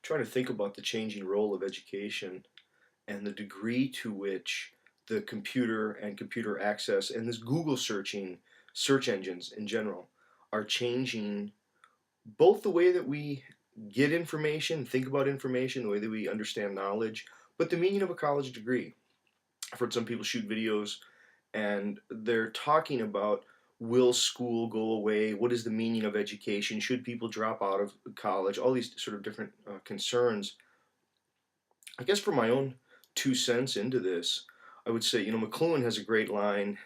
Trying to think about the changing role of education and the degree to which the computer and computer access and this Google searching, search engines in general, are changing both the way that we get information, think about information, the way that we understand knowledge, but the meaning of a college degree. I've heard some people shoot videos and they're talking about, will school go away? What is the meaning of education? Should people drop out of college? All these sort of different concerns. I guess for my own 2 cents into this, I would say, McLuhan has a great line.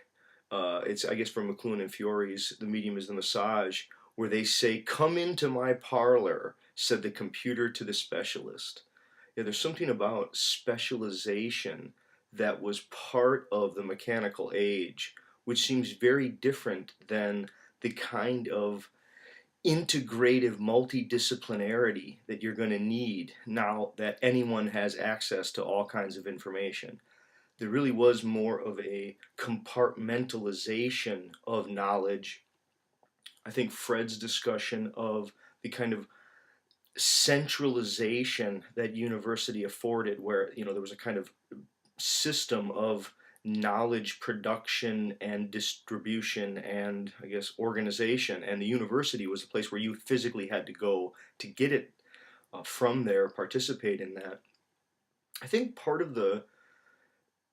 It's, I guess, from McLuhan and Fiore's The Medium is the Massage, where they say, "Come into my parlor," said the computer to the specialist. Yeah, there's something about specialization that was part of the mechanical age, which seems very different than the kind of integrative multidisciplinarity that you're going to need now that anyone has access to all kinds of information. There really was more of a compartmentalization of knowledge. I think Fred's discussion of the kind of centralization that university afforded, where there was a kind of system of knowledge production and distribution and, I guess, organization, and the university was the place where you physically had to go to get it from there, participate in that. I think part of the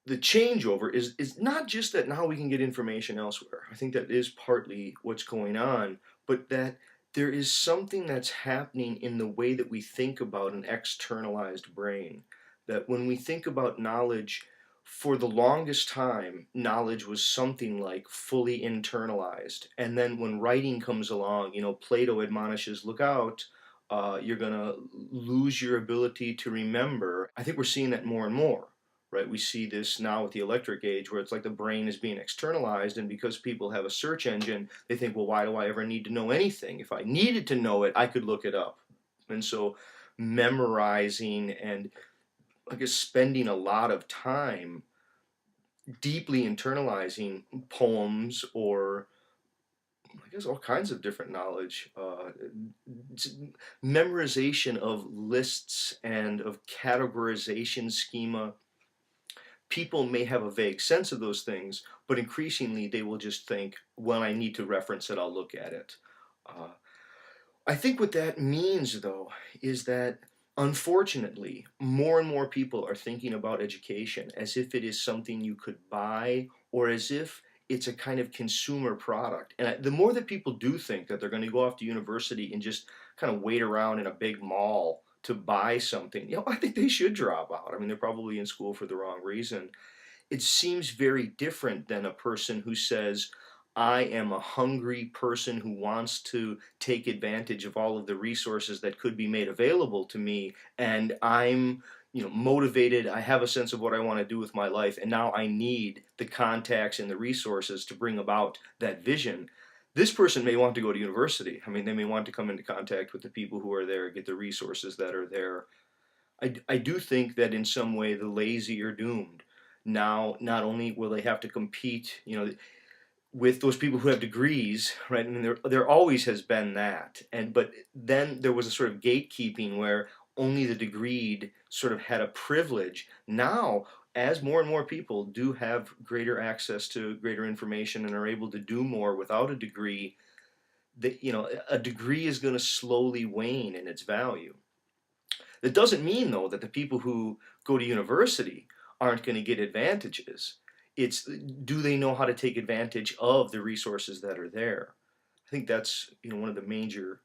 changeover is not just that now we can get information elsewhere. I think that is partly what's going on, but that there is something that's happening in the way that we think about an externalized brain. That when we think about knowledge, for the longest time, knowledge was something like fully internalized. And then when writing comes along, Plato admonishes, look out, you're going to lose your ability to remember. I think we're seeing that more and more, right? We see this now with the electric age, where it's like the brain is being externalized, and because people have a search engine, they think, well, why do I ever need to know anything? If I needed to know it, I could look it up. And so memorizing and, I guess, spending a lot of time deeply internalizing poems or, I guess, all kinds of different knowledge, memorization of lists and of categorization schema. People may have a vague sense of those things, but increasingly they will just think, when I need to reference it, I'll look at it. Uh, I think what that means, though, is that unfortunately, more and more people are thinking about education as if it is something you could buy, or as if it's a kind of consumer product. And the more that people do think that they're going to go off to university and just kind of wait around in a big mall to buy something, I think they should drop out. I mean, they're probably in school for the wrong reason. It seems very different than a person who says, I am a hungry person who wants to take advantage of all of the resources that could be made available to me, and I'm motivated. I have a sense of what I want to do with my life, and now I need the contacts and the resources to bring about that vision. This person may want to go to university. I mean, they may want to come into contact with the people who are there, get the resources that are there. I do think that in some way the lazy are doomed. Now, not only will they have to compete, with those people who have degrees, right? And there always has been that. But then there was a sort of gatekeeping where only the degreed sort of had a privilege. Now, as more and more people do have greater access to greater information and are able to do more without a degree, a degree is going to slowly wane in its value. That doesn't mean, though, that the people who go to university aren't going to get advantages. It's, do they know how to take advantage of the resources that are there? I think that's one of the major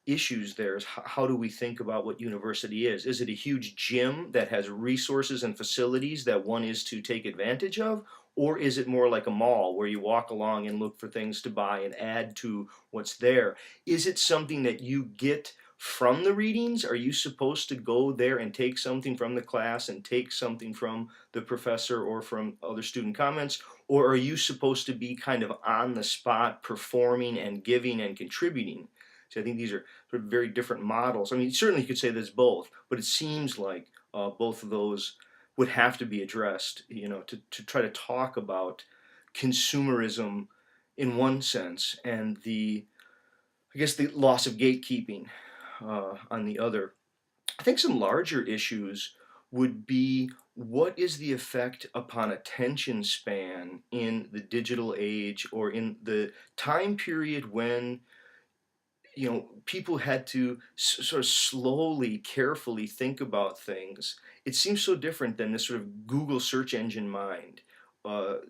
issues there is, how do we think about what university is? Is it a huge gym that has resources and facilities that one is to take advantage of? Or is it more like a mall where you walk along and look for things to buy and add to what's there? Is it something that you get from the readings? Are you supposed to go there and take something from the class and take something from the professor or from other student comments? Or are you supposed to be kind of on the spot performing and giving and contributing? So I think these are sort of very different models. I mean, certainly you could say there's both, but it seems like both of those would have to be addressed, to try to talk about consumerism in one sense, and I guess, the loss of gatekeeping on the other. I think some larger issues would be, what is the effect upon attention span in the digital age, or in the time period when people had to sort of slowly, carefully think about things. It seems so different than this sort of Google search engine mind.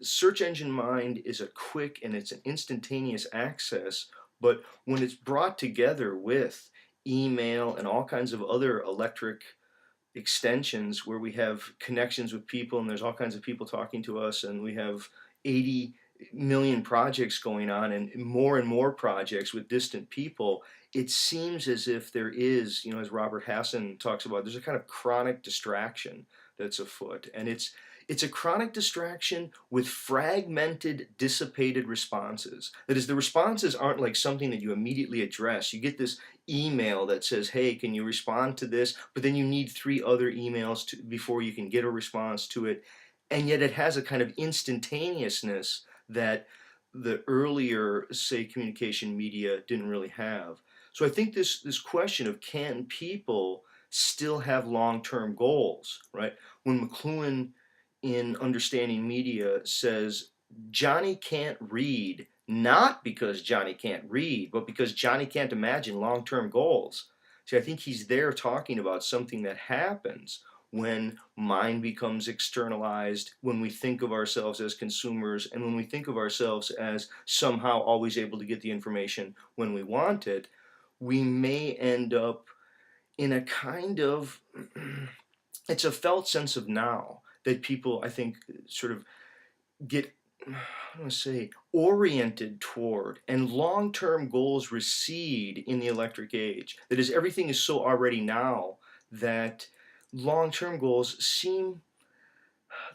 Search engine mind is a quick and it's an instantaneous access, but when it's brought together with email and all kinds of other electric extensions where we have connections with people and there's all kinds of people talking to us, and we have 80 million projects going on and more projects with distant people, it seems as if there is, as Robert Hassan talks about, there's a kind of chronic distraction that's afoot. And it's a chronic distraction with fragmented, dissipated responses. That is, the responses aren't like something that you immediately address. You get this email that says, hey, can you respond to this? But then you need 3 other emails before you can get a response to it. And yet it has a kind of instantaneousness that the earlier, say, communication media didn't really have. So I think this question of, can people still have long-term goals, right? When McLuhan in Understanding Media says Johnny can't read, not because Johnny can't read, but because Johnny can't imagine long-term goals. See, I think he's there talking about something that happens when mind becomes externalized, when we think of ourselves as consumers, and when we think of ourselves as somehow always able to get the information when we want it. We may end up in a kind of it's a felt sense of now that people, I think, sort of get, I don't say, oriented toward, and long-term goals recede in the electric age. That is, everything is so already now that long-term goals seem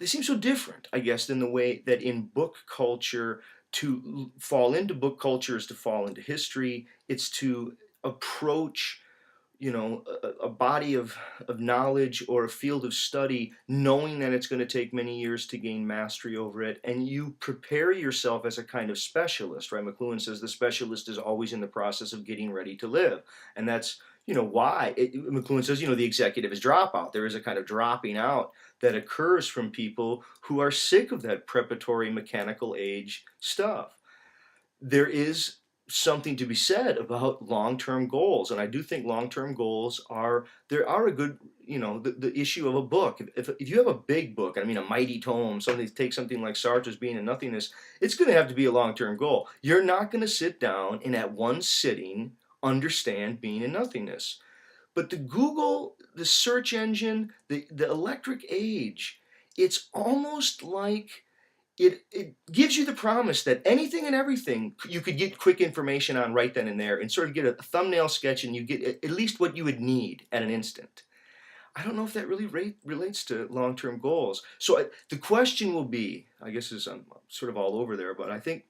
so different, I guess, than the way that in book culture, to fall into book culture is to fall into history. It's to approach a body of knowledge or a field of study, knowing that it's going to take many years to gain mastery over it, and you prepare yourself as a kind of specialist, right? McLuhan says the specialist is always in the process of getting ready to live, and that's why McLuhan says the executive is dropout. There is a kind of dropping out that occurs from people who are sick of that preparatory mechanical age stuff. There is something to be said about long-term goals, and I do think long-term goals are a good, the issue of a book. If you have a big book, I mean a mighty tome, take something like Sartre's Being and Nothingness, it's going to have to be a long-term goal. You're not going to sit down and at one sitting understand being and nothingness. But the search engine, the electric age, it's almost like it gives you the promise that anything and everything you could get quick information on right then and there, and sort of get a thumbnail sketch, and you get at least what you would need at an instant. I don't know if that really relates to long-term goals. So the question will be, I guess I'm sort of all over there, but I think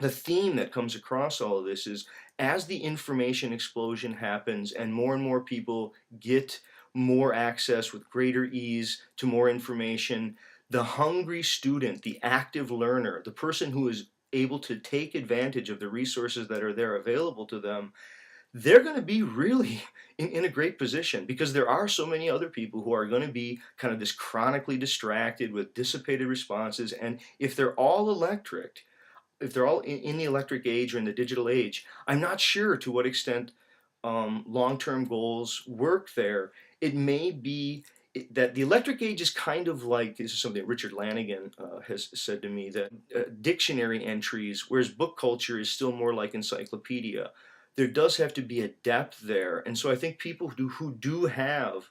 the theme that comes across all of this is, as the information explosion happens and more people get more access with greater ease to more information, the hungry student, the active learner, the person who is able to take advantage of the resources that are there available to them, they're going to be really in a great position, because there are so many other people who are going to be kind of this chronically distracted with dissipated responses. And if they're all electric, if they're all in the electric age or in the digital age, I'm not sure to what extent long-term goals work there. It may be that the electric age is kind of like, this is something Richard Lanigan has said to me, that dictionary entries, whereas book culture is still more like encyclopedia. There does have to be a depth there. And so I think people who do have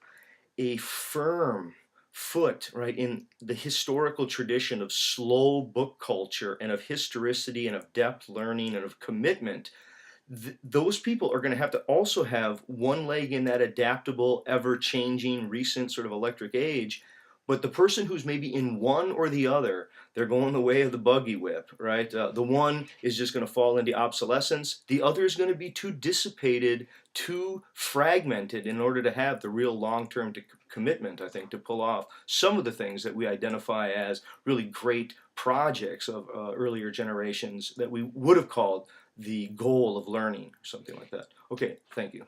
a firm foot, right, in the historical tradition of slow book culture and of historicity and of depth learning and of commitment, those people are going to have to also have one leg in that adaptable, ever-changing, recent sort of electric age. But the person who's maybe in one or the other, they're going the way of the buggy whip, right? The one is just going to fall into obsolescence. The other is going to be too dissipated, too fragmented in order to have the real long-term commitment, I think, to pull off some of the things that we identify as really great projects of earlier generations that we would have called the goal of learning, or something like that. Okay, thank you.